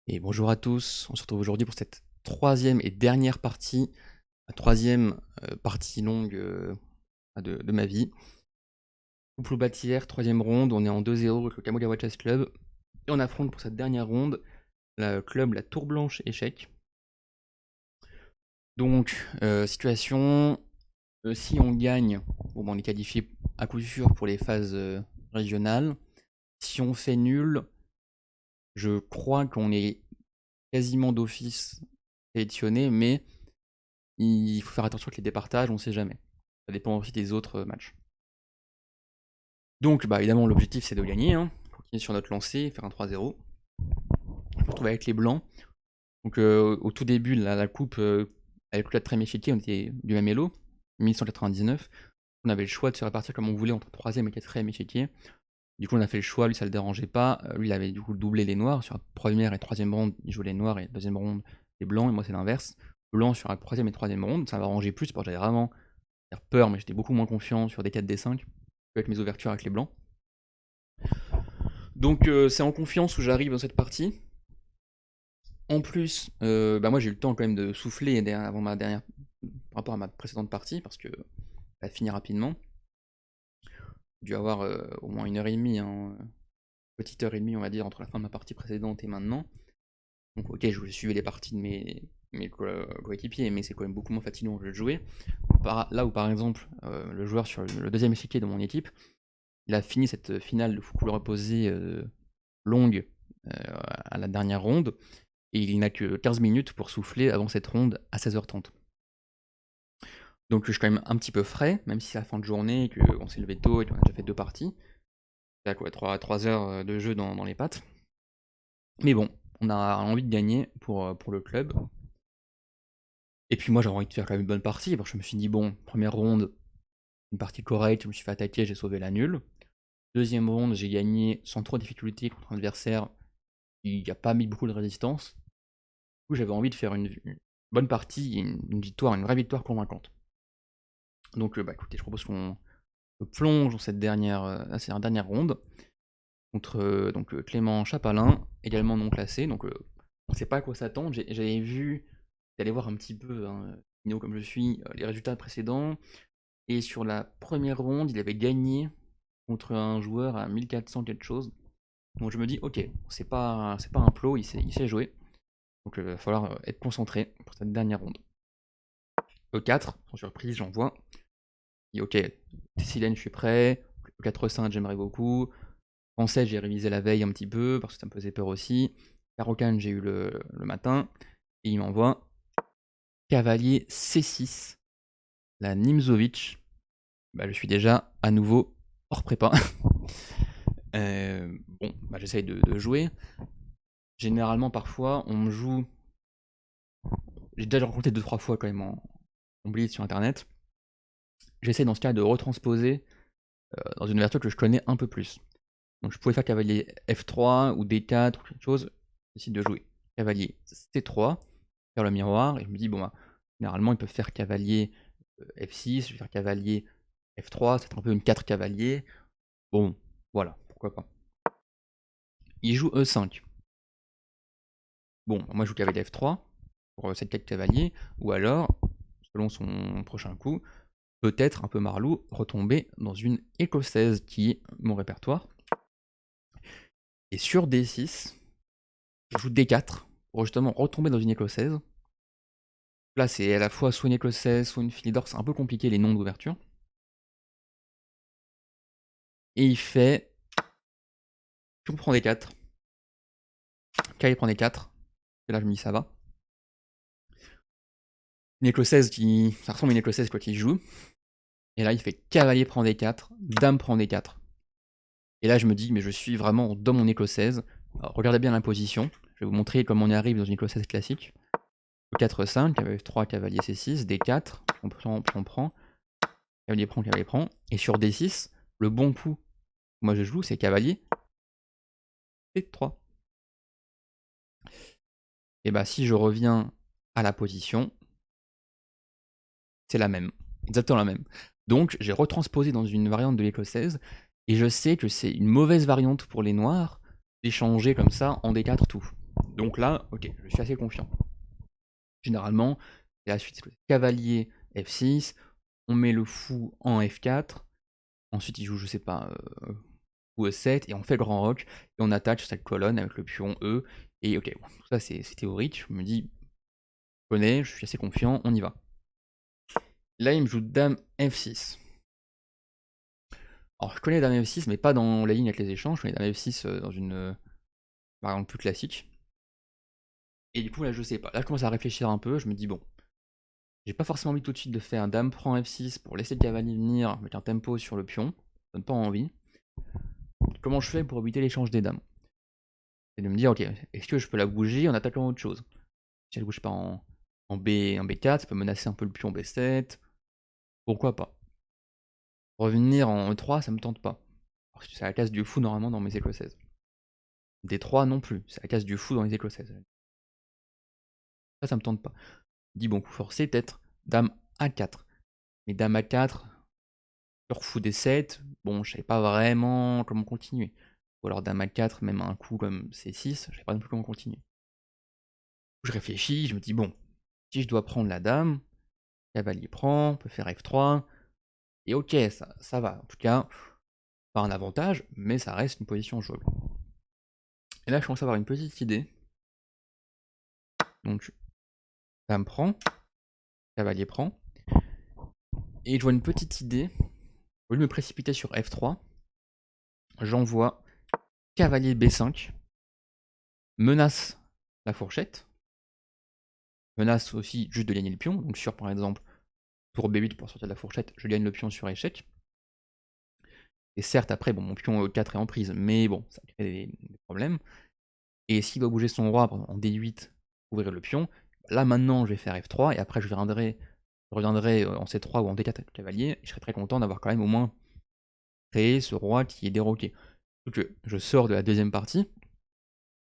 Et bonjour à tous, on se retrouve aujourd'hui pour cette troisième et dernière partie, la troisième partie longue de ma vie. Couple au bâtiment, troisième ronde, on est en 2-0 avec le Kamogawa Chess Club. Et on affronte pour cette dernière ronde le club La Tour Blanche Échec. Donc, situation, si on gagne, bon, on est qualifié à coup sûr pour les phases régionales. Si on fait nul, je crois qu'on est quasiment d'office sélectionné, mais il faut faire attention avec les départages, on sait jamais. Ça dépend aussi des autres matchs. Donc, bah, évidemment, l'objectif c'est de gagner, hein. Continuer sur notre lancée, faire un 3-0. Je me retrouve avec les blancs. Donc, au tout début de la coupe, avec le 4ème échiquier, on était du même elo, 1199. On avait le choix de se répartir comme on voulait entre 3ème et 4ème échiquier. Du coup, on a fait le choix, lui ça le dérangeait pas. Lui, il avait du coup doublé les noirs. Sur la première et troisième ronde, il jouait les noirs, et la deuxième ronde, les blancs, et moi c'est l'inverse. Blanc sur la troisième et troisième ronde, ça m'arrangeait plus, parce que j'avais vraiment peur, mais j'étais beaucoup moins confiant sur des 4 D5 avec mes ouvertures avec les blancs. Donc c'est en confiance où j'arrive dans cette partie. En plus, bah moi j'ai eu le temps quand même de souffler avant ma dernière, par rapport à ma précédente partie, parce que elle a fini rapidement. J'ai dû avoir au moins 1h30, hein, petite heure et demie on va dire, entre la fin de ma partie précédente et maintenant. Donc ok, je suivais les parties de mes coéquipiers, mais c'est quand même beaucoup moins fatigant que de jouer. Là où par exemple, le joueur sur le deuxième échiquier de mon équipe, il a fini cette finale de couleur opposée longue à la dernière ronde, et il n'a que 15 minutes pour souffler avant cette ronde à 16h30. Donc je suis quand même un petit peu frais, même si c'est la fin de journée, et qu'on s'est levé tôt et qu'on a déjà fait 2 parties. Là quoi, 3 heures de jeu dans les pattes. Mais bon, on a envie de gagner pour le club. Et puis moi j'avais envie de faire quand même une bonne partie, parce que je me suis dit bon, première ronde, une partie correcte, je me suis fait attaquer, j'ai sauvé la nulle. Deuxième ronde, j'ai gagné sans trop de difficulté contre un adversaire qui n'a pas mis beaucoup de résistance. Du coup j'avais envie de faire une bonne partie, une victoire, une vraie victoire convaincante. Donc bah écoutez, je propose qu'on plonge dans cette dernière ronde contre donc Clément Chapalin, également non classé. Donc on ne sait pas à quoi s'attendre. J'avais vu, d'aller voir un petit peu, hein, comme je suis, les résultats précédents. Et sur la première ronde, il avait gagné contre un joueur à 1400 quelque chose. Donc je me dis, ok, c'est pas un plot, il sait jouer. Donc il va falloir être concentré pour cette dernière ronde. E4, sans surprise, j'envoie. Et ok, Tessilène, je suis prêt. E4-5, j'aimerais beaucoup. Français, j'ai révisé la veille un petit peu, parce que ça me faisait peur aussi. Caro-Can, j'ai eu le matin. Et il m'envoie cavalier C6, la Nimzovich. Bah, je suis déjà à nouveau hors prépa. Bon, bah, j'essaye de jouer. Généralement, parfois, on me joue. J'ai déjà rencontré 2-3 fois quand même en blitz sur internet. J'essaie dans ce cas de retransposer dans une ouverture que je connais un peu plus. Donc je pouvais faire cavalier F3 ou D4 ou quelque chose. J'essaie de jouer cavalier C3, faire le miroir, et je me dis, bon, bah, généralement, ils peuvent faire cavalier F6, je vais faire cavalier F3, c'est un peu une 4 cavaliers. Bon, voilà, pourquoi pas. Il joue E5. Bon, moi je joue cavalier F3 pour cette 4 cavaliers, ou alors, selon son prochain coup, peut-être un peu marlou, retomber dans une écossaise qui est mon répertoire. Et sur D6, je joue D4 pour justement retomber dans une écossaise. Là, c'est à la fois soit une écossaise, soit une Philidor, c'est un peu compliqué les noms d'ouverture. Et il fait. Je prends D4. Kai prend D4. Et là, je me dis ça va. Une écossaise qui. Ça ressemble à une écossaise quoi qu'il joue. Et là, il fait cavalier prend D4, dame prend D4. Et là, je me dis, mais je suis vraiment dans mon écossaise. Alors, regardez bien la position. Je vais vous montrer comment on y arrive dans une écossaise classique. 4-5, cavalier F3, cavalier C6, D4, on prend, cavalier prend. Et sur D6, le bon coup que moi je joue, c'est cavalier C3. Et bah si je reviens à la position, c'est la même, exactement la même. Donc j'ai retransposé dans une variante de l'écossaise, et je sais que c'est une mauvaise variante pour les noirs d'échanger comme ça en D4 tout. Donc là, ok, je suis assez confiant. Généralement, et la suite, c'est le cavalier F6, on met le fou en F4, ensuite il joue, je sais pas, fou E7, et on fait le grand roc, et on attaque cette colonne avec le pion E, et ok, bon, tout ça c'est théorique, je me dis, je connais, je suis assez confiant, on y va. Là, il me joue dame F6. Alors, je connais dame F6, mais pas dans la ligne avec les échanges, je connais dame F6 dans une variante plus classique. Et du coup, là, je sais pas. Là, je commence à réfléchir un peu, je me dis, bon, j'ai pas forcément envie tout de suite de faire un dame prend F6 pour laisser le cavalier venir avec un tempo sur le pion, ça donne pas envie. Comment je fais pour éviter l'échange des dames? Et de me dire, ok, est-ce que je peux la bouger en attaquant autre chose? Si elle bouge pas en B4, ça peut menacer un peu le pion B7, pourquoi pas? Revenir en E3, ça me tente pas. Parce que c'est la case du fou normalement dans mes écossaises. D3 non plus, c'est la case du fou dans les écossaises. Ça me tente pas. Dit bon coup forcé, peut-être dame A4. Mais dame A4, sur fou D7, bon, je savais pas vraiment comment continuer. Ou alors dame A4, même un coup comme C6, je savais pas non plus comment continuer. Je réfléchis, je me dis bon, si je dois prendre la dame, cavalier prend, on peut faire F3, et ok, ça va. En tout cas, pas un avantage, mais ça reste une position jouable. Et là, je commence à avoir une petite idée. Donc, dame prend, cavalier prend, et je vois une petite idée. Au lieu de me précipiter sur F3, j'envoie cavalier B5, menace la fourchette, menace aussi juste de gagner le pion, donc sur par exemple tour B8 pour sortir de la fourchette, je gagne le pion sur échec. Et certes après, bon, mon pion E4 est en prise, mais bon, ça crée des problèmes. Et s'il doit bouger son roi en D8 pour ouvrir le pion, là maintenant je vais faire F3, et après je reviendrai en C3 ou en D4 avec le cavalier, et je serai très content d'avoir quand même au moins créé ce roi qui est déroqué. Donc je sors de la deuxième partie,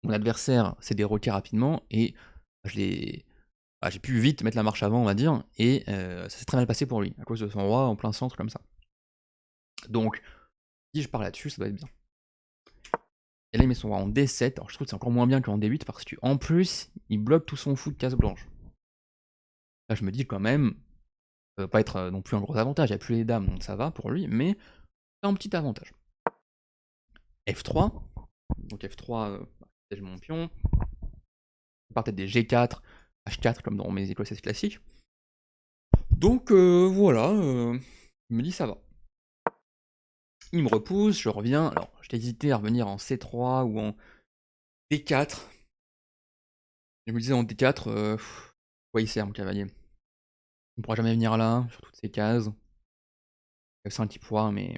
mon adversaire s'est déroqué rapidement, et j'ai pu vite mettre la marche avant, on va dire, et ça s'est très mal passé pour lui, à cause de son roi en plein centre comme ça. Donc, si je pars là-dessus, ça doit être bien. Et là, il met son roi en D7, alors je trouve que c'est encore moins bien qu'en D8, parce qu'en plus, il bloque tout son fou de case blanche. Là, je me dis quand même, ça va pas être non plus un gros avantage, il n'y a plus les dames, donc ça va pour lui, mais c'est un petit avantage. F3, donc F3, j'ai mon pion, je pars peut-être des G4, H4 comme dans mes écossaises classiques. Donc voilà, je me dis ça va. Il me repousse, je reviens. Alors, j'ai hésité à revenir en C3 ou en D4. Je me disais en D4, quoi il sert mon cavalier? Il ne pourra jamais venir là, sur toutes ces cases. F5 il pourra, mais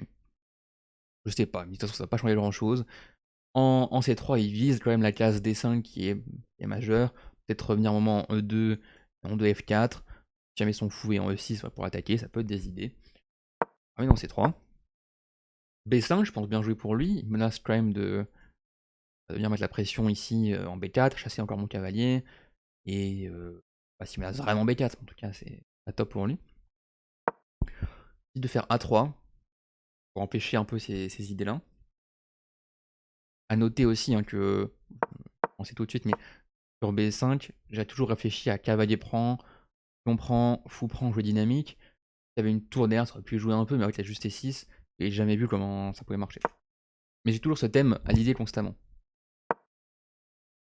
je sais pas. De toute façon, ça va pas changer grand chose. En C3, il vise quand même la case D5 qui est majeure. Peut-être revenir un moment en E2, en 2 F4. Si jamais son fou est en E6 pour attaquer, ça peut être des idées. Ah oui, non, C3. B5, je pense bien jouer pour lui. Il menace quand même de venir mettre la pression ici en B4, chasser encore mon cavalier. Et s'il menace vraiment B4, en tout cas, c'est pas top pour lui. De faire A3 pour empêcher un peu ces idées-là. A noter aussi que, on sait tout de suite, mais sur B5, j'ai toujours réfléchi à cavalier prend, pion prend, fou prend, jouer dynamique. Il y avait une tour derrière, ça aurait pu jouer un peu, mais avec la juste E6, et j'ai jamais vu comment ça pouvait marcher. Mais j'ai toujours ce thème à l'idée constamment.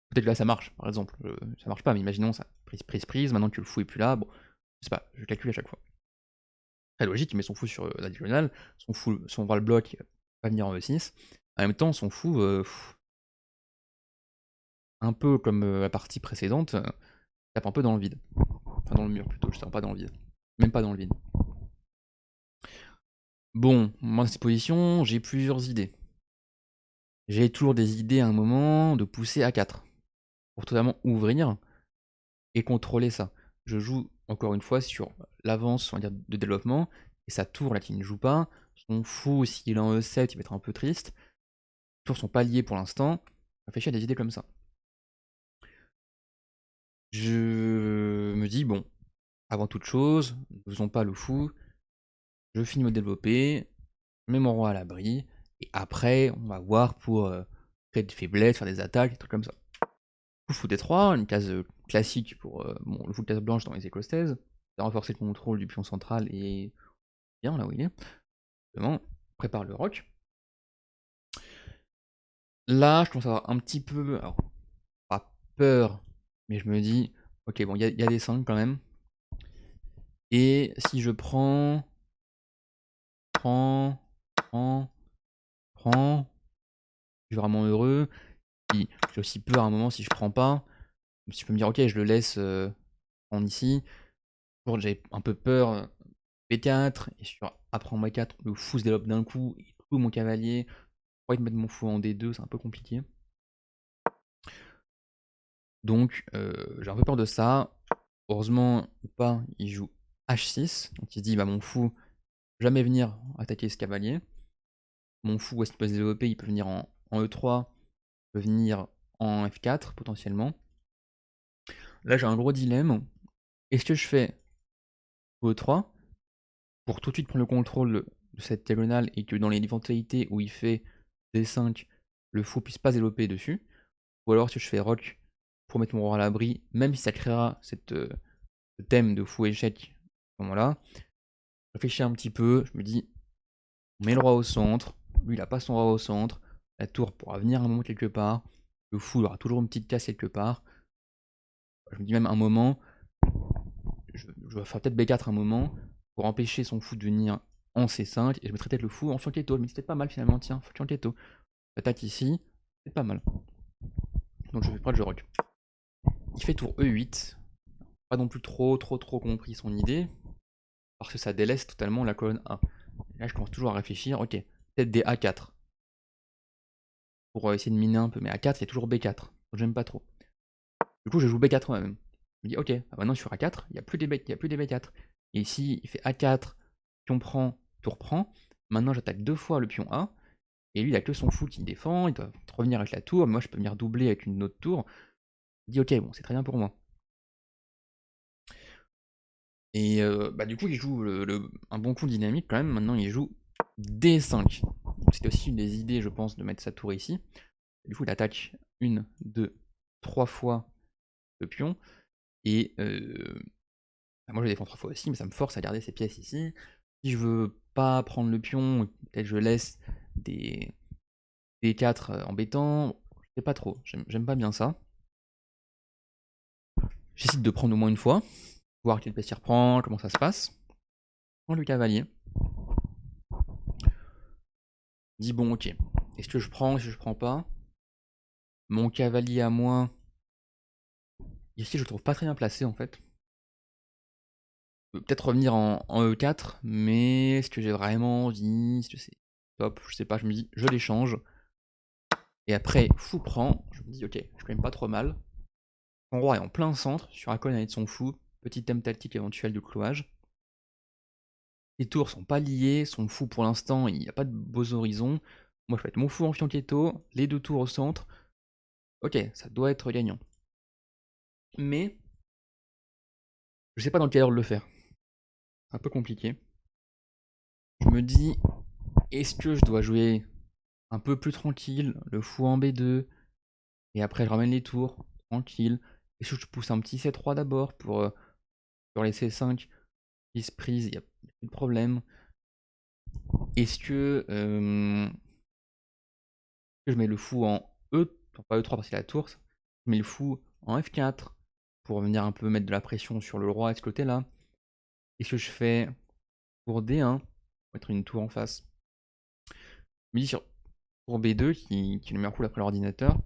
Peut-être que là ça marche, par exemple. Ça marche pas, mais imaginons ça. Prise, maintenant que le fou est plus là, bon, je sais pas, je calcule à chaque fois. Très logique, il met son fou sur la diagonale, son roi le bloc, va venir en E6. En même temps, son fou, un peu comme la partie précédente, tape un peu dans le vide. Enfin, dans le mur plutôt, je tape pas dans le vide. Même pas dans le vide. Bon, moi, dans cette position, j'ai plusieurs idées. J'ai toujours des idées à un moment de pousser à 4 pour totalement ouvrir et contrôler ça. Je joue encore une fois sur l'avance, on va dire, de développement, et sa tour là qui ne joue pas, son fou s'il est en E7, il va être un peu triste. Les tours sont pas liés pour l'instant. Réfléchis à des idées comme ça. Je me dis, bon, avant toute chose, ne faisons pas le fou, je finis de me développer, je mets mon roi à l'abri, et après, on va voir pour créer des faiblesses, faire des attaques, des trucs comme ça. fou D3, une case classique pour bon, le fou de case blanche dans les écostaises. Ça renforcer le contrôle du pion central et bien là où il est. Justement, prépare le roc. Là, je commence à avoir un petit peu, alors, pas peur, mais je me dis, ok, bon, il y a des 5 quand même. Et si je prends, je suis vraiment heureux. Puis j'ai aussi peur à un moment si je prends pas. Si je peux me dire, ok, je le laisse en ici. J'ai un peu peur. B4, et sur après en B4, le fou se développe d'un coup, et tout mon cavalier. Pour mettre mon fou en D2, c'est un peu compliqué. Donc j'ai un peu peur de ça. Heureusement ou pas, il joue H6. Donc il se dit, bah mon fou, jamais venir attaquer ce cavalier. Mon fou, où est-ce qu'il peut se développer? Il peut venir en E3, il peut venir en F4 potentiellement. Là j'ai un gros dilemme. Est-ce que je fais E3 pour tout de suite prendre le contrôle de cette diagonale et que dans les éventualités où il fait D5, le fou puisse pas se développer dessus? Ou alors est-ce que je fais roc pour mettre mon roi à l'abri, même si ça créera ce thème de fou échec à ce moment-là? Je réfléchis un petit peu, je me dis, on met le roi au centre, lui il a pas son roi au centre, la tour pourra venir un moment quelque part, le fou il aura toujours une petite casse quelque part. Je me dis même un moment, je vais faire peut-être B4 un moment, pour empêcher son fou de venir en C5, et je mettrai peut-être le fou en fianchetto. Je me dis c'était pas mal finalement, tiens, fianchetto. J'attaque ici, c'est pas mal. Donc je fais près, je rock. Il fait tour E8, pas non plus trop compris son idée, parce que ça délaisse totalement la colonne A. Et là je commence toujours à réfléchir, ok, peut-être des A4, pour essayer de miner un peu, mais A4 il y a toujours B4, donc j'aime pas trop. Du coup je joue B4 moi-même. Je me dis ok, maintenant sur A4, il n'y a plus des B4. Et ici il fait A4, pion prend, tour prend, maintenant j'attaque 2 fois le pion A, et lui il a que son fou qui défend, il doit revenir avec la tour, mais moi je peux venir doubler avec une autre tour. Je me dis ok, bon c'est très bien pour moi. Et bah du coup il joue un bon coup dynamique quand même, maintenant il joue D5. C'était aussi une des idées je pense de mettre sa tour ici. Du coup il attaque 1, 2, 3 fois le pion. Et bah, moi je défends 3 fois aussi, mais ça me force à garder ces pièces ici. Si je veux pas prendre le pion, peut-être je laisse des D4 embêtants. Je sais pas trop, j'aime pas bien ça. J'essaie de prendre au moins une fois, voir quelle pièce il reprend, comment ça se passe. Prends le cavalier. Dis bon ok, est-ce que je prends, est-ce que je prends pas? Mon cavalier à moi, ici je le trouve pas très bien placé en fait. Peut-être revenir en E4, mais est-ce que j'ai vraiment envie? Est-ce que c'est top? Je sais pas, je me dis je l'échange. Et après, fou prend, je me dis ok, je suis quand même pas trop mal. Mon roi est en plein centre, sur la colonne avec son fou, petit thème tactique éventuel du clouage. Les tours sont pas liés, son fou pour l'instant, il n'y a pas de beaux horizons. Moi je vais mettre mon fou en fianchetto, les 2 tours au centre. Ok, ça doit être gagnant. Mais, je sais pas dans quelle ordre le faire. C'est un peu compliqué. Je me dis, est-ce que je dois jouer un peu plus tranquille, le fou en B2, et après je ramène les tours, tranquille. Est-ce que je pousse un petit C3 d'abord pour sur les C5, prise, il n'y a plus de problème. Est-ce que je mets le fou en E, enfin, pas E3 parce qu'il a la tour, je mets le fou en F4 pour venir un peu mettre de la pression sur le roi à ce côté-là. Est-ce que je fais pour D1 pour mettre une tour en face? Je me dis sur pour B2 qui est le meilleur coup après l'ordinateur.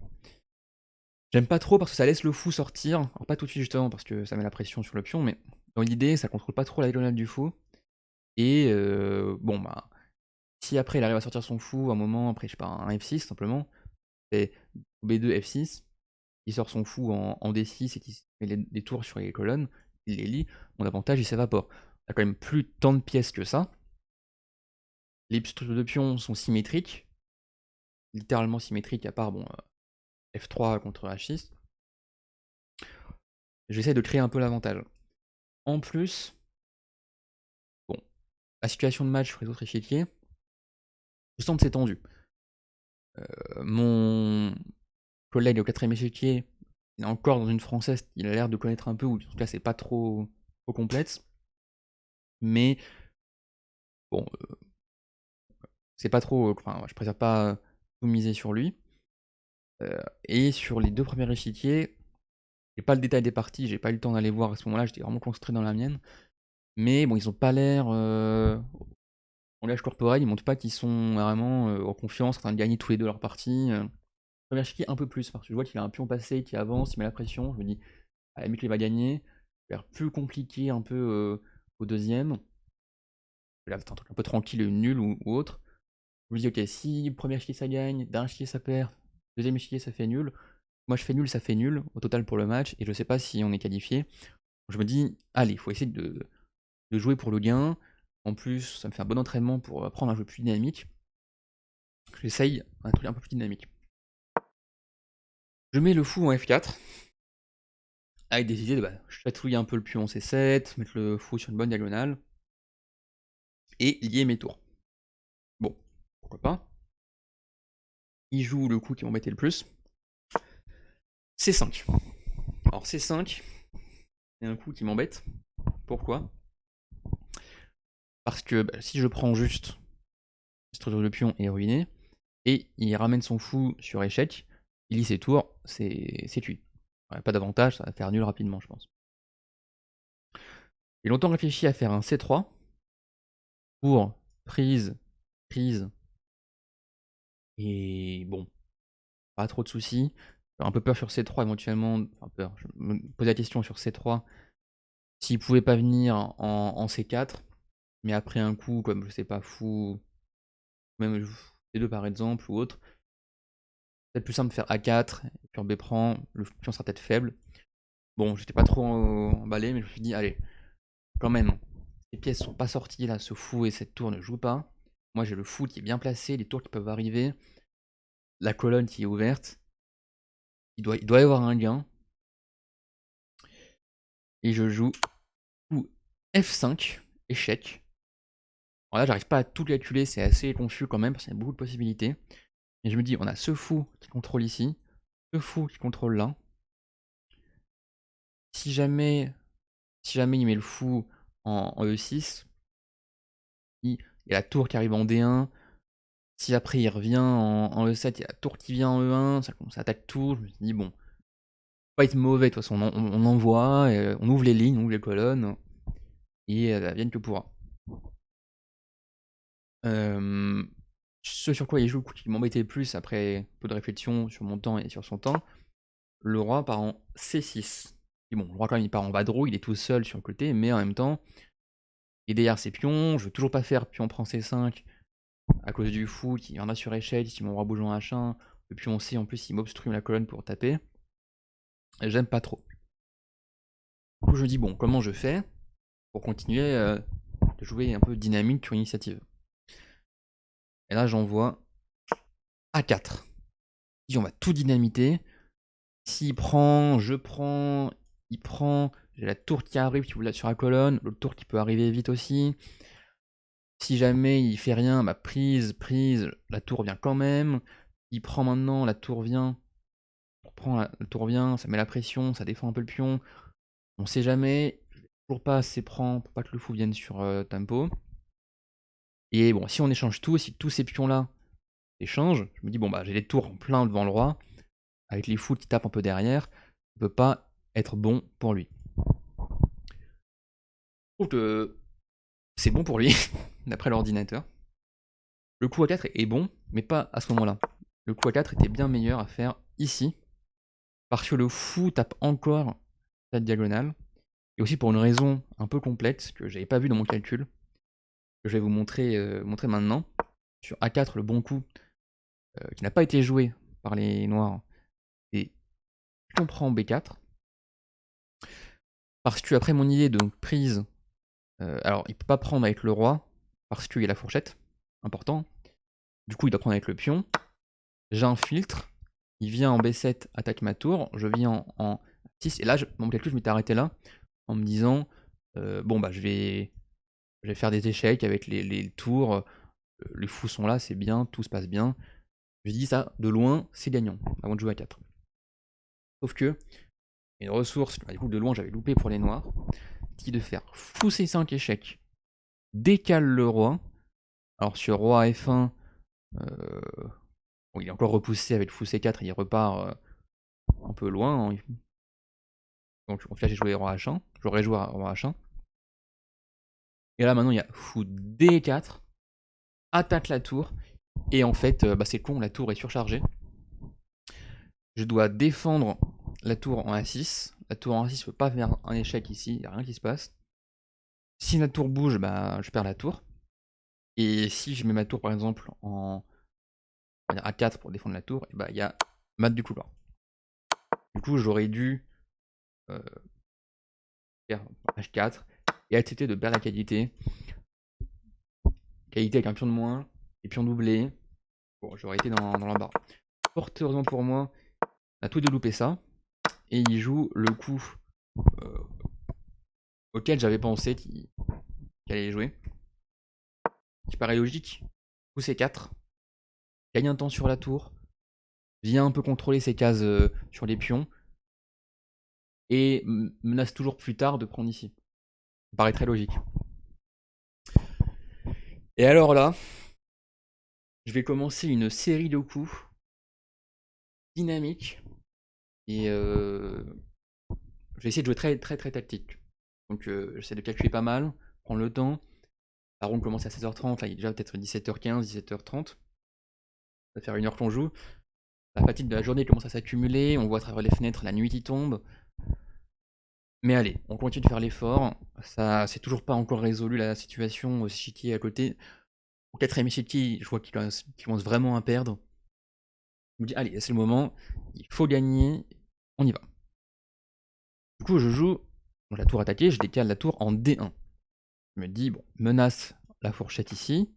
J'aime pas trop parce que ça laisse le fou sortir. Alors pas tout de suite justement parce que ça met la pression sur le pion, mais dans l'idée ça contrôle pas trop la diagonale du fou. Et bon bah si après il arrive à sortir son fou un moment, après je sais pas, un F6 simplement, et B2 F6, il sort son fou en D6 et qui met les tours sur les colonnes, il les lit, mon avantage il s'évapore. Il y a quand même plus tant de pièces que ça. Les structures de pions sont symétriques, littéralement symétriques à part bon, F3 contre H6. J'essaie de créer un peu l'avantage. En plus, bon, la situation de match sur les autres échiquiers, je sens que c'est tendu. Mon collègue au 4ème échiquier il est encore dans une française qu'il a l'air de connaître un peu, ou en tout cas c'est pas trop complexe. Mais bon, c'est pas trop, enfin je préfère pas tout miser sur lui. Et sur les 2 premiers échiquiers, j'ai pas le détail des parties, j'ai pas eu le temps d'aller voir à ce moment-là, j'étais vraiment concentré dans la mienne. Mais bon, ils ont pas l'air, en langage corporel, ils montrent pas qu'ils sont vraiment, en confiance, en train de gagner tous les 2 leurs parties. Premier échiquier un peu plus, parce que je vois qu'il a un pion passé qui avance, il met la pression, je me dis: «Ah, la limite il va gagner». Ça a l'air plus compliqué un peu, au deuxième. Là, c'est un truc un peu tranquille, nul ou autre. Je me dis: «OK, si premier échiquier ça gagne, dernier échiquier ça perd, deuxième échiquier ça fait nul». Moi je fais nul, ça fait nul au total pour le match et je sais pas si on est qualifié. Je me dis: «Allez, il faut essayer de jouer pour le gain». En plus, ça me fait un bon entraînement pour apprendre un jeu plus dynamique. J'essaye un truc un peu plus dynamique. Je mets le fou en F4 avec des idées de chatouiller un peu le pion en C7, mettre le fou sur une bonne diagonale et lier mes tours. Bon, pourquoi pas. Il joue le coup qui m'embêtait le plus. C5. Alors C5, c'est un coup qui m'embête. Pourquoi? Parce que si je prends juste, la structure de pion est ruinée, et il ramène son fou sur échec, il lit ses tours, c'est cuit. Ouais, pas d'avantage, ça va faire nul rapidement, je pense. J'ai longtemps réfléchi à faire un C3 pour prise, prise, et bon, pas trop de soucis. J'ai un peu peur sur C3 éventuellement, enfin peur, je me pose la question sur C3, s'il pouvait pas venir en C4, mais après un coup, comme je sais pas, fou, même les deux par exemple, ou autre, peut-être plus simple de faire A4, et puis en B prend, le pion sera peut-être faible. Bon, j'étais pas trop emballé, mais je me suis dit, allez, quand même, les pièces sont pas sorties là, ce fou et cette tour ne jouent pas. Moi j'ai le fou qui est bien placé, les tours qui peuvent arriver, la colonne qui est ouverte. Il doit y avoir un gain. Et je joue fou F5, échec. Alors là, j'arrive pas à tout calculer, c'est assez confus quand même, parce qu'il y a beaucoup de possibilités. Et je me dis, on a ce fou qui contrôle ici, ce fou qui contrôle là. Si jamais, il met le fou en E6, il y a la tour qui arrive en D1. Si après il revient en E7, il y a la tour qui vient en E1, ça attaque tout. Je me suis dit, bon, pas être mauvais, de toute façon, on envoie, on ouvre les lignes, on ouvre les colonnes, et vienne que pourra. Ce sur quoi il joue, qui m'embêtait le plus après un peu de réflexion sur mon temps et sur son temps, le roi part en C6. Et bon, le roi quand même il part en vadrouille, il est tout seul sur le côté, mais en même temps, il est derrière ses pions, je veux toujours pas faire pion prend C5 à cause du fou qui en a sur échelle, si mon roi bouge en H1, le pion C en plus il m'obstrue la colonne pour taper. J'aime pas trop. Du coup je me dis bon, comment je fais pour continuer de jouer un peu dynamique sur initiative. Et là j'envoie A4. On va tout dynamiter. S'il prend, je prends, il prend, j'ai la tour qui arrive, qui vous sur la colonne, l'autre tour qui peut arriver vite aussi. Si jamais il fait rien, prise, la tour vient quand même. Il prend maintenant, la tour vient. On reprend, la tour vient, ça met la pression, ça défend un peu le pion. On sait jamais, toujours pas assez prend pour pas que le fou vienne sur tempo. Et bon, si on échange tout, si tous ces pions-là échangent, je me dis bon j'ai les tours en plein devant le roi, avec les fous qui tapent un peu derrière, ça peut pas être bon pour lui. Je trouve que c'est bon pour lui, d'après l'ordinateur. Le coup A4 est bon, mais pas à ce moment-là. Le coup A4 était bien meilleur à faire ici, parce que le fou tape encore cette diagonale, et aussi pour une raison un peu complexe que j'avais pas vu dans mon calcul, que je vais vous montrer maintenant. Sur A4, le bon coup, qui n'a pas été joué par les noirs, et on prend B4. Parce que après mon idée de prise, alors il peut pas prendre avec le roi, parce qu'il y a la fourchette, important. Du coup il doit prendre avec le pion. J'ai un filtre, il vient en B7, attaque ma tour, je viens en 6, et là, mon calcul, je m'étais arrêté là, en me disant, bon je vais faire des échecs avec les tours, les fous sont là, c'est bien, tout se passe bien. Je dis ça, de loin, c'est gagnant, avant de jouer à 4. Sauf que, une ressource, du coup de loin j'avais loupé pour les noirs, qui est de faire fou C5 échec, décale le roi. Alors sur roi F1, bon, il est encore repoussé avec fou C4 et il repart un peu loin, hein. Donc là j'ai joué roi H1, j'aurais joué roi H1. Et là maintenant il y a fou D4, attaque la tour, et en fait c'est con, la tour est surchargée. Je dois défendre la tour en A6. La tour en A6 ne peut pas faire un échec ici, il n'y a rien qui se passe. Si la tour bouge, je perds la tour. Et si je mets ma tour par exemple en A4 pour défendre la tour, il y a mat du couloir. Du coup j'aurais dû faire H4 et accepter de perdre la qualité. Qualité avec un pion de moins, et pion doublé. Bon, j'aurais été dans l'embarras. Fort heureusement pour moi, on a tout de louper ça. Et il joue le coup auquel j'avais pensé qu'il allait jouer. Qui paraît logique. Coup C4. Gagne un temps sur la tour. Vient un peu contrôler ses cases sur les pions. Et menace toujours plus tard de prendre ici. Ça paraît très logique. Et alors là, je vais commencer une série de coups dynamiques. Et je vais essayer de jouer très très très tactique. Donc j'essaie de calculer pas mal, prendre le temps. La ronde commence à 16h30, là il est déjà peut-être 17h15, 17h30. Ça va faire 1 heure qu'on joue. La fatigue de la journée commence à s'accumuler, on voit à travers les fenêtres, la nuit qui tombe. Mais allez, on continue de faire l'effort. Ça, c'est toujours pas encore résolu la situation. Shiki à côté. Au 4ème Shiki, je vois qu'il commence vraiment à perdre. Je me dis, allez, c'est le moment, il faut gagner, on y va. Du coup, je joue la tour attaquée, je décale la tour en D1. Je me dis, bon, menace la fourchette ici.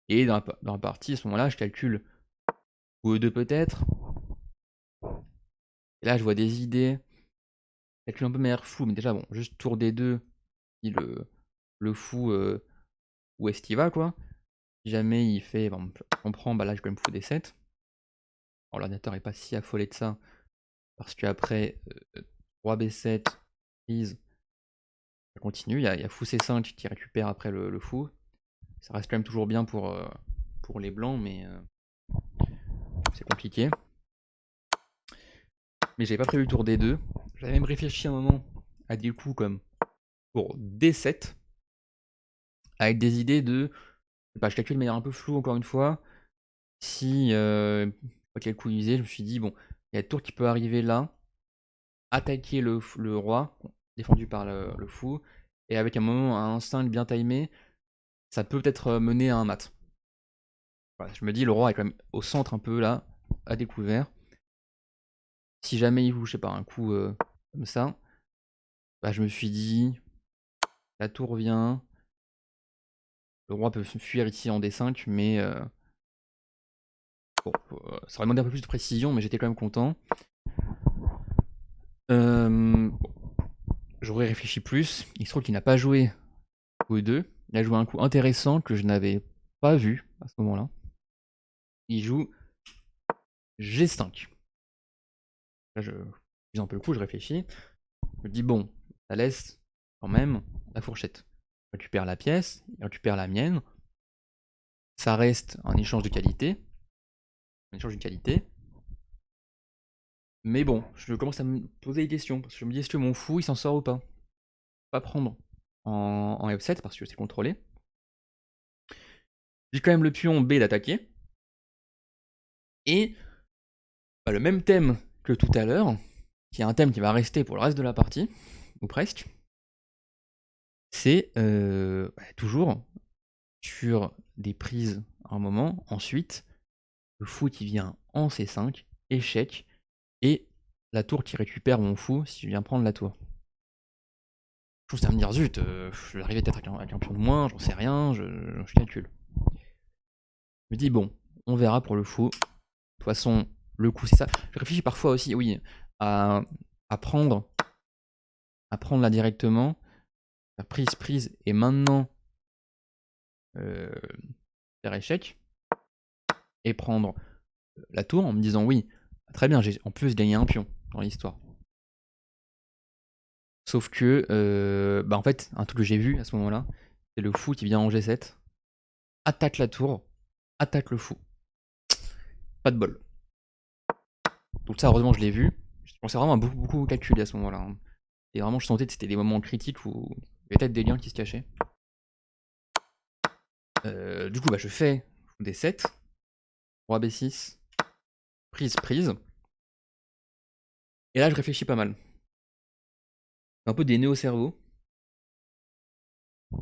Et dans la partie, à ce moment-là, je calcule ou E2 peut-être. Et là, je vois des idées. Calcule un peu meilleur fou, mais déjà, bon, juste tour D2, si le fou, où est-ce qu'il va, quoi. Si jamais il fait, bon, on prend, là, j'ai quand même fou D7. L'ordinateur est pas si affolé de ça, parce qu'après, roi B7, prise, ça continue. Il y a fou C5 qui récupère après le fou. Ça reste quand même toujours bien pour les blancs, mais c'est compliqué. Mais j'avais pas prévu le tour D2. J'avais même réfléchi un moment à des coups comme pour D7, avec des idées de. Je calcule de manière un peu floue encore une fois. Si quel coup utiliser, je me suis dit, bon, il y a la tour qui peut arriver là, attaquer le roi, défendu par le fou, et avec un moment, un 5 bien timé, ça peut peut-être mener à un mat. Voilà, je me dis, le roi est quand même au centre un peu là, à découvert. Si jamais il joue, je sais pas, un coup comme ça, je me suis dit, la tour vient, le roi peut fuir ici en D5, mais bon, ça aurait demandé un peu plus de précision, mais j'étais quand même content. Bon, j'aurais réfléchi plus. Il se trouve qu'il n'a pas joué coup 2. Il a joué un coup intéressant que je n'avais pas vu à ce moment-là. Il joue G5. Là, je vise un peu le coup, je réfléchis. Je me dis, bon, ça laisse quand même la fourchette. Il récupère la pièce, il récupère la mienne. Ça reste un échange de qualité. Un échange de qualité. Mais bon, je commence à me poser des questions. Parce que je me dis, est-ce que mon fou, il s'en sort ou pas? Pas prendre en F7 parce que c'est contrôlé. J'ai quand même le pion B d'attaquer. Et le même thème que tout à l'heure, qui est un thème qui va rester pour le reste de la partie, ou presque, c'est toujours sur des prises à un moment. Ensuite, le fou qui vient en C5, échec, et la tour qui récupère mon fou si je viens prendre la tour. Je trouve ça me dire, zut, je vais arriver peut-être avec un pion de moins, j'en sais rien, je calcule. Je me dis, bon, on verra pour le fou. De toute façon, le coup, c'est ça. Je réfléchis parfois aussi, oui, à prendre là directement, faire prise, et maintenant faire échec, et prendre la tour en me disant, oui, très bien, j'ai en plus gagné un pion dans l'histoire. Sauf que, bah en fait, un truc que j'ai vu à ce moment-là, c'est le fou qui vient en G7, attaque la tour, attaque le fou. Pas de bol. Donc ça, heureusement, je l'ai vu. Je pensais vraiment à beaucoup calculer à ce moment-là, hein. Et vraiment, je sentais que c'était des moments critiques où il y avait peut-être des liens qui se cachaient. Du coup, bah, je fais fou D7, roi B6, prise. Et là, je réfléchis pas mal. Un peu des nœuds au cerveau.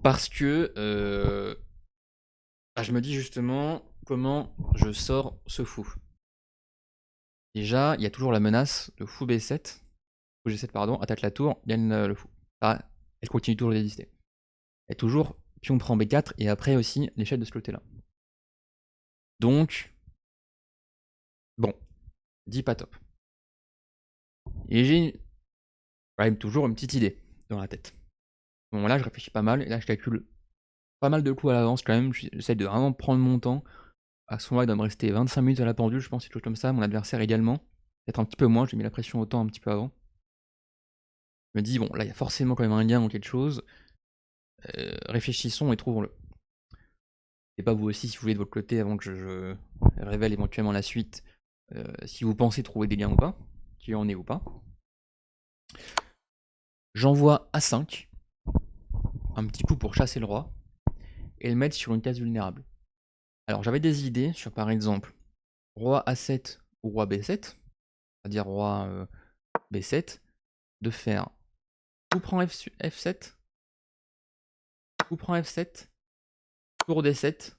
Parce que bah, je me dis justement comment je sors ce fou. Déjà, il y a toujours la menace de fou B7, fou G7 pardon, attaque la tour, gagne le fou. Ah, elle continue toujours d'exister. Il y a toujours pion prend B4 et après aussi l'échelle de ce côté-là. Donc, bon, dit pas top. Et j'ai quand même toujours une petite idée dans la tête. À ce moment-là, je réfléchis pas mal et là, je calcule pas mal de coups à l'avance quand même. J'essaie de vraiment prendre mon temps. À ce moment-là, il doit me rester 25 minutes à la pendule, je pense, quelque chose comme ça. Mon adversaire également. Peut-être un petit peu moins, j'ai mis la pression au temps un petit peu avant. Je me dis, bon, là, il y a forcément quand même un gain ou quelque chose. Réfléchissons et trouvons-le. Et pas vous aussi, si vous voulez de votre côté, avant que je révèle éventuellement la suite, si vous pensez trouver des liens ou pas, qu'il en est ou pas. J'envoie A5, un petit coup pour chasser le roi, et le mettre sur une case vulnérable. Alors j'avais des idées sur par exemple roi A7 ou roi B7, c'est-à-dire roi B7, de faire coup prend F7, coup prend F7, tour D7,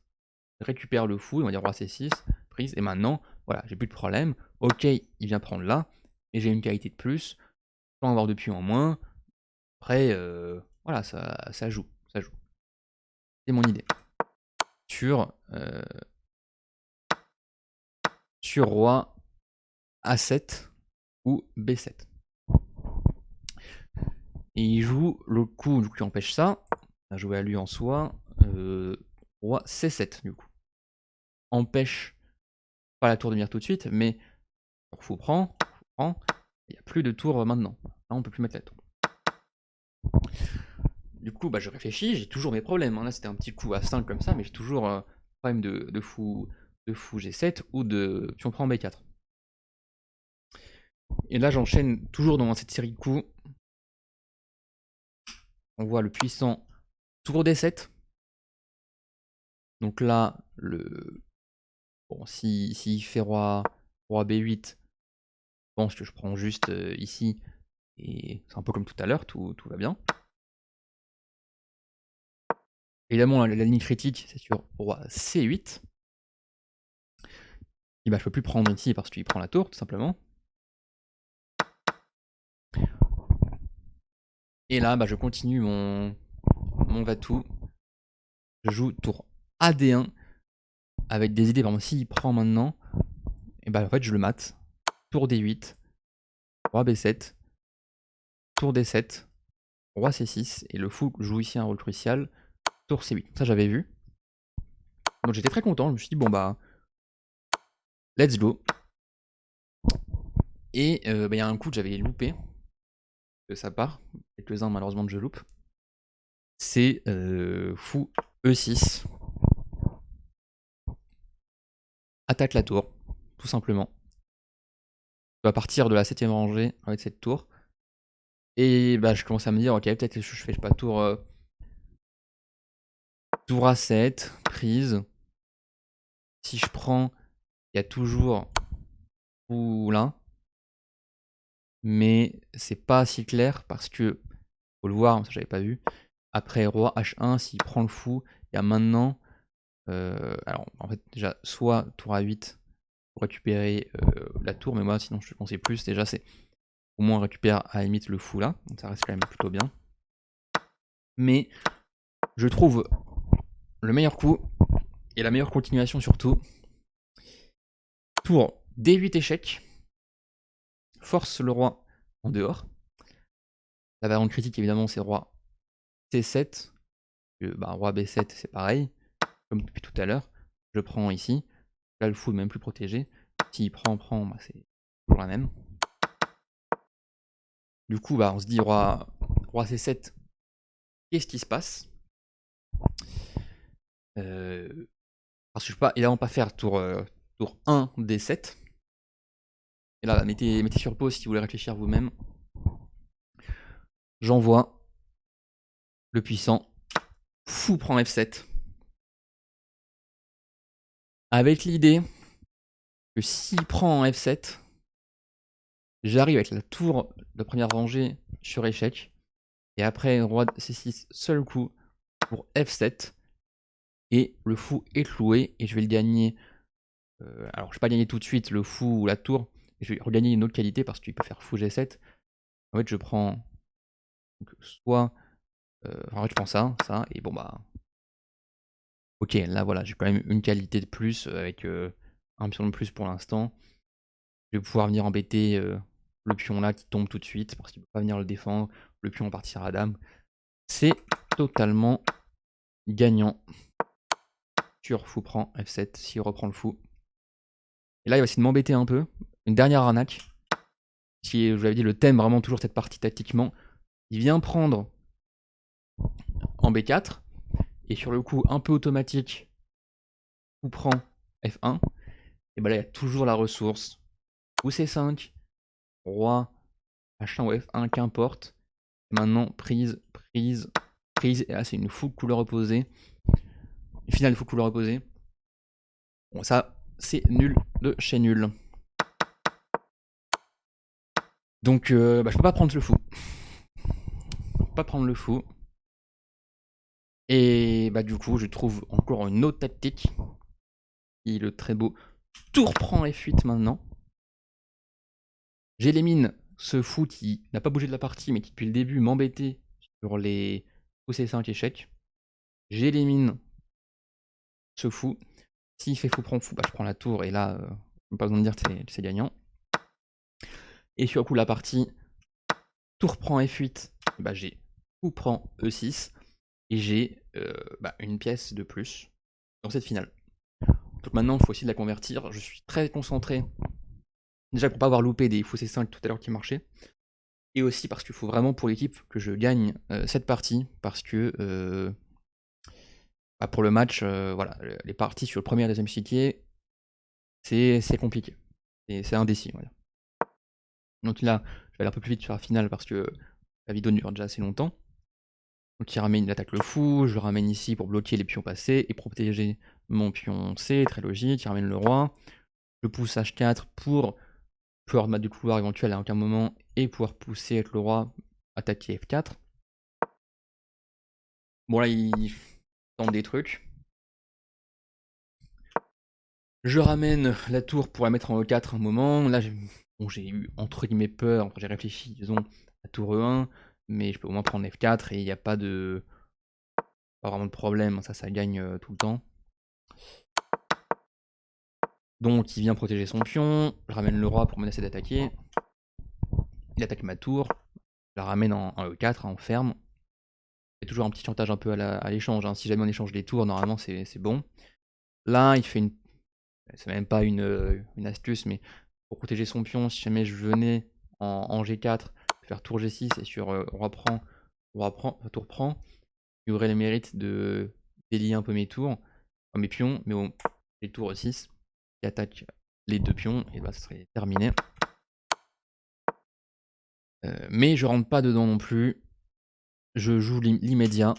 récupère le fou, on va dire roi C6, prise, et maintenant, voilà, j'ai plus de problème. Ok, il vient prendre là, et j'ai une qualité de plus, je peux avoir de pions en moins. Après, voilà, ça joue. C'est mon idée. Sur roi A7 ou B7. Et il joue le coup qui empêche ça, à jouer à lui en soi, roi C7 du coup. Empêche pas la tour de venir tout de suite, mais fou prend, il n'y a plus de tour maintenant. Là on peut plus mettre la tour. Du coup, bah, je réfléchis, j'ai toujours mes problèmes, hein. Là c'était un petit coup à 5 comme ça, mais j'ai toujours problème de fou G7 ou de pion prend B4. Et là j'enchaîne toujours dans cette série de coups. On voit le puissant tour D7. Donc là, bon, si fait roi B8, je pense que je prends juste ici. Et c'est un peu comme tout à l'heure, tout va bien. Évidemment, la ligne critique, c'est sur roi C8. Et bah, je peux plus prendre ici parce qu'il prend la tour, tout simplement. Et là, bah, je continue mon va-tout. Je joue tour AD1 avec des idées. Par exemple, s'il prend maintenant, et bah, en fait, je le mate. Tour D8, roi B7, tour D7, roi C6. Et le fou joue ici un rôle crucial. Tour C8. Ça, j'avais vu. Donc, j'étais très content. Je me suis dit, bon, bah, let's go. Et bah, y a un coup que j'avais loupé de sa part. Quelques-uns, malheureusement, que je loupe. C'est fou E6. Attaque la tour, tout simplement. Je dois partir de la 7ème rangée avec cette tour. Et bah, je commence à me dire, ok, peut-être que je fais, je sais pas, tour A7, prise. Si je prends, il y a toujours fou là. Mais c'est pas si clair parce que, faut le voir, ça j'avais pas vu. Après roi H1, s'il prend le fou, il y a maintenant. Alors en fait, déjà, soit tour A8 pour récupérer la tour, mais moi sinon je pensais plus. Déjà, c'est au moins on récupère à la limite le fou là, donc ça reste quand même plutôt bien. Mais je trouve le meilleur coup et la meilleure continuation surtout. Tour D8 échec, force le roi en dehors. La variante critique évidemment c'est roi C7, bah, roi B7 c'est pareil, comme depuis tout à l'heure. Je prends ici, là le fou est même plus protégé. S'il prend, bah, c'est toujours la même. Du coup, bah, on se dit roi Roi C7, qu'est-ce qui se passe? Parce que je peux pas, évidemment pas faire tour 1 D7. Et là, mettez sur pause si vous voulez réfléchir vous-même. J'envoie le puissant. Fou prend F7. Avec l'idée que s'il prend en F7, j'arrive avec la tour de première rangée sur échec. Et après, roi C6, seul coup pour F7. Et le fou est cloué. Et je vais le gagner. Alors, je ne vais pas gagner tout de suite le fou ou la tour. Je vais regagner une autre qualité parce qu'il peut faire fou G7. En fait, je prends donc, soit. En fait, je prends ça, et bon, bah. Ok, là, voilà, j'ai quand même une qualité de plus avec un pion de plus pour l'instant. Je vais pouvoir venir embêter le pion là qui tombe tout de suite parce qu'il ne peut pas venir le défendre. Le pion partira à dame. C'est totalement gagnant. Sur fou prend F7 s'il reprend le fou. Et là, il va essayer de m'embêter un peu. Une dernière arnaque. Qui est, je vous l'avais dit, le thème vraiment toujours cette partie tactiquement. Il vient prendre en B4. Et sur le coup, un peu automatique, fou prend F1. Et bah là, il y a toujours la ressource. Ou C5, roi, H1 ou F1, qu'importe. Maintenant, prise, prise, prise. Et là, c'est une fou couleur opposée. Une finale fou couleur opposée. Bon, ça, c'est nul de chez nul. Donc, je peux pas prendre le fou. Je peux pas prendre le fou. Et bah, du coup, je trouve encore une autre tactique. Qui est le très beau tour prend F8 maintenant. J'élimine ce fou qui n'a pas bougé de la partie, mais qui depuis le début m'embêtait sur les fou C5 échecs. J'élimine ce fou. S'il fait fou prend fou, bah, je prends la tour, et là, pas besoin de dire que c'est gagnant. Et sur le coup, la partie tour prend F8, bah, j'ai fou prend E6, et j'ai une pièce de plus dans cette finale. Donc maintenant, il faut essayer de la convertir. Je suis très concentré, déjà pour pas avoir loupé des fou C5 tout à l'heure qui marchaient, et aussi parce qu'il faut vraiment pour l'équipe que je gagne cette partie, parce que pour le match, voilà, les parties sur le premier et le deuxième chiquier, c'est compliqué. C'est indécis, voilà. Donc là, je vais aller un peu plus vite sur la finale parce que la vidéo dure déjà assez longtemps. Donc il attaque le fou, je le ramène ici pour bloquer les pions passés et protéger mon pion C, très logique. Il ramène le roi. Je pousse H4 pour pouvoir mettre du couloir éventuel à aucun moment et pouvoir pousser avec le roi, attaquer F4. Bon là, il tente des trucs. Je ramène la tour pour la mettre en E4 un moment. Là, j'ai eu entre guillemets peur, j'ai réfléchi, disons, à tour E1, mais je peux au moins prendre F4 et il n'y a pas vraiment de problème, ça gagne tout le temps. Donc il vient protéger son pion, je ramène le roi pour menacer d'attaquer. Il attaque ma tour, je la ramène en E4, en ferme. Il y a toujours un petit chantage un peu à l'échange, hein. Si jamais on échange les tours, normalement c'est bon. Là, il fait une... C'est même pas une astuce, mais pour protéger son pion, si jamais je venais en G4, faire tour G6 et sur roi prend, tour prend, il y aurait le mérite de délier un peu mes tours, mes pions, mais bon, les tours 6 qui attaquent les deux pions, et bah ça serait terminé. Mais je rentre pas dedans non plus. Je joue l'immédiat.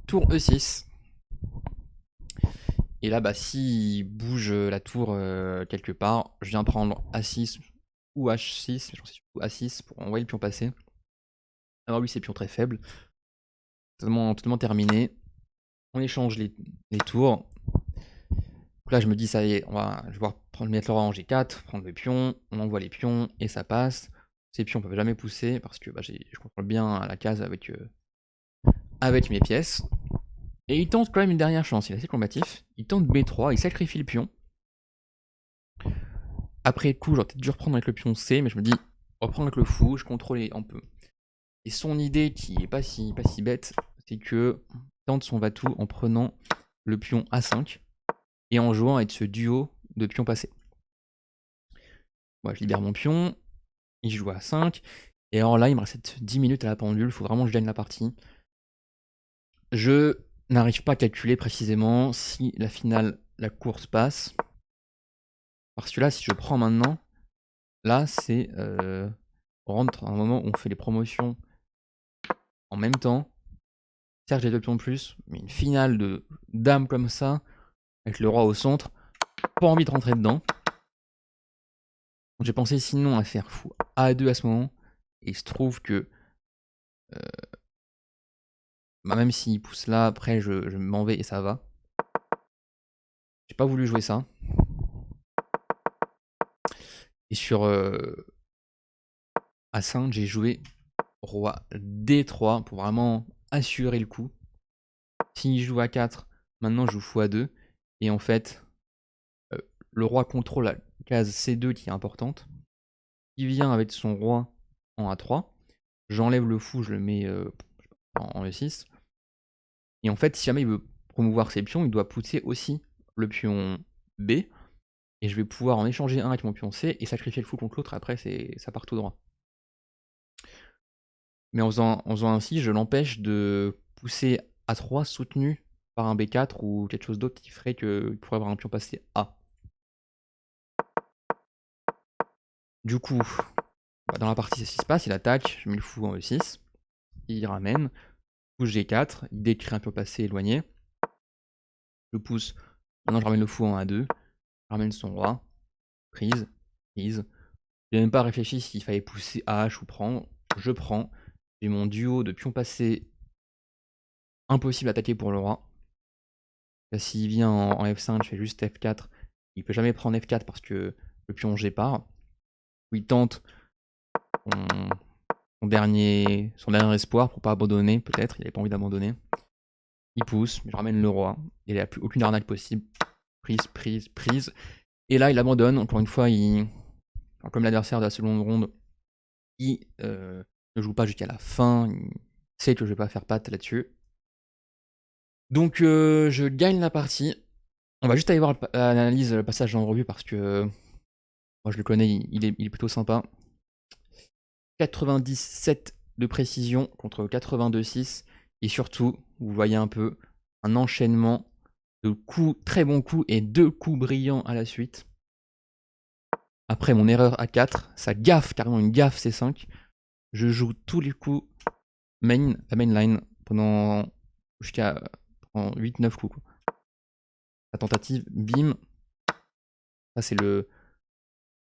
Tour E6. Et là, bah, s'il bouge la tour quelque part, je viens prendre A6 ou H6, je pense surtout A6 pour envoyer le pion passer. Alors lui, c'est pion très faible. Totalement terminé. On échange les tours. Donc là, je me dis, ça y est, je vais pouvoir mettre le roi en G4, prendre le pion, on envoie les pions et ça passe. Ces pions ne peuvent jamais pousser parce que je contrôle bien la case avec mes pièces. Et il tente quand même une dernière chance, il est assez combatif. Il tente B3, il sacrifie le pion. Après le coup, j'aurais peut-être dû reprendre avec le pion C, mais je me dis, reprendre avec le fou, je contrôle un peu. Et son idée, qui est pas si bête, c'est que il tente son va-tout en prenant le pion A5 et en jouant avec ce duo de pions passés. Moi, je libère mon pion, il joue A5, Et alors là, il me reste 10 minutes à la pendule, faut vraiment que je gagne la partie. Je n'arrive pas à calculer précisément si la finale, la course passe. Parce que là, si je prends maintenant, là, c'est on rentre à un moment où on fait les promotions en même temps. Certes, j'ai 2 pions de plus, mais une finale de dame comme ça, avec le roi au centre, pas envie de rentrer dedans. J'ai pensé sinon à faire fou A2 à ce moment, et il se trouve que bah, même s'il pousse là, après je m'en vais et ça va. J'ai pas voulu jouer ça. Et sur A5, j'ai joué roi D3 pour vraiment assurer le coup. S'il joue A4, maintenant je joue fou A2. Et en fait, le roi contrôle la case C2 qui est importante. Il vient avec son roi en A3. J'enlève le fou, je le mets en E6. Et en fait, si jamais il veut promouvoir ses pions, il doit pousser aussi le pion B. Et je vais pouvoir en échanger un avec mon pion C et sacrifier le fou contre l'autre. Après, ça part tout droit. Mais en faisant ainsi, je l'empêche de pousser A3 soutenu par un B4 ou quelque chose d'autre qui ferait qu'il pourrait avoir un pion passé A. Du coup, dans la partie, c'est ce qui se passe. Il attaque, je mets le fou en E6. Il ramène. Pousse G4, il décrit un pion passé éloigné. Je pousse. Maintenant, je ramène le fou en A2. Je ramène son roi. Prise. Prise. J'ai même pas réfléchi s'il fallait pousser H ou prendre. Je prends. J'ai mon duo de pions passés impossible à attaquer pour le roi. Là, s'il vient en F5, je fais juste F4. Il peut jamais prendre F4 parce que le pion G part. Ou il tente son dernier espoir pour pas abandonner, peut-être. Il avait pas envie d'abandonner. Il pousse, je ramène le roi. Il n'y a plus aucune arnaque possible. Prise, prise, prise. Et là, il abandonne. Encore une fois, comme l'adversaire de la seconde ronde, il ne joue pas jusqu'à la fin. Il sait que je vais pas faire patte là-dessus. Donc, je gagne la partie. On va juste aller voir l'analyse, le passage en revue parce que moi je le connais, il est plutôt sympa. 97 de précision contre 82,6. Et surtout, vous voyez un peu un enchaînement de coups, très bons coups et 2 coups brillants à la suite. Après mon erreur à 4, ça gaffe, carrément une gaffe C5. Je joue tous les coups la main line pendant jusqu'à 8-9 coups. Quoi. La tentative, bim. Ça c'est le...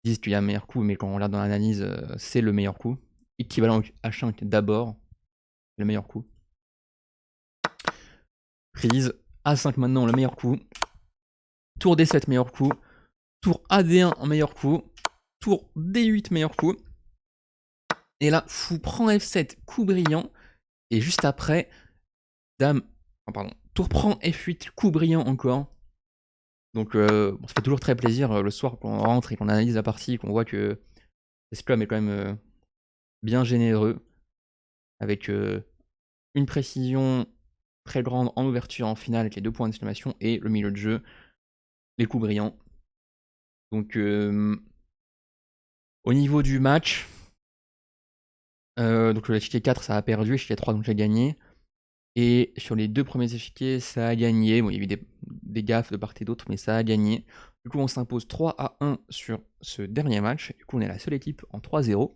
Ils disent qu'il y a un meilleur coup, mais quand on regarde dans l'analyse, c'est le meilleur coup. Équivalent H5 d'abord, le meilleur coup. Prise. A5 maintenant, le meilleur coup. Tour D7, meilleur coup. Tour AD1, meilleur coup. Tour D8, meilleur coup. Et là, fou prend F7, coup brillant. Et juste après, dame... Oh, pardon. Tour prend F8, coup brillant encore. Donc bon, ça fait toujours très plaisir le soir quand on rentre et qu'on analyse la partie, qu'on voit que Scrum est quand même bien généreux. Avec une précision très grande en ouverture, en finale, avec les 2 points d'exclamation, et le milieu de jeu, les coups brillants. Donc au niveau du match, donc l'échiquier 4 ça a perdu, l'échiquier 3 donc j'ai gagné. Et sur les 2 premiers échiquiers, ça a gagné. Bon, il y a eu des gaffes de part et d'autre, mais ça a gagné. Du coup, on s'impose 3-1 sur ce dernier match. Du coup, on est la seule équipe en 3-0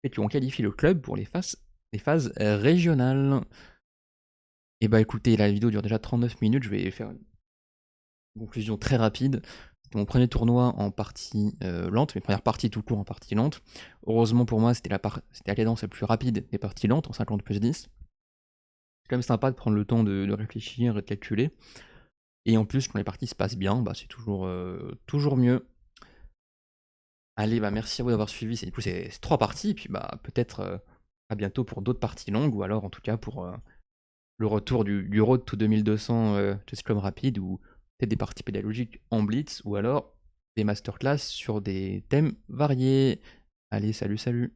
et qui ont qualifié le club pour les phases régionales. Et bah écoutez, la vidéo dure déjà 39 minutes, je vais faire une conclusion très rapide. C'était mon premier tournoi en partie lente, mes premières parties tout court en partie lente. Heureusement pour moi, c'était la cadence la plus rapide des parties lentes en 50+10. C'est quand même sympa de prendre le temps de réfléchir et de calculer. Et en plus, quand les parties se passent bien, bah, c'est toujours mieux. Allez, bah merci à vous d'avoir suivi. Du coup, c'est 3 parties, et puis bah peut-être à bientôt pour d'autres parties longues, ou alors en tout cas pour le retour du Road to 2200 Chess Club Rapide, ou peut-être des parties pédagogiques en Blitz, ou alors des masterclass sur des thèmes variés. Allez, salut, salut!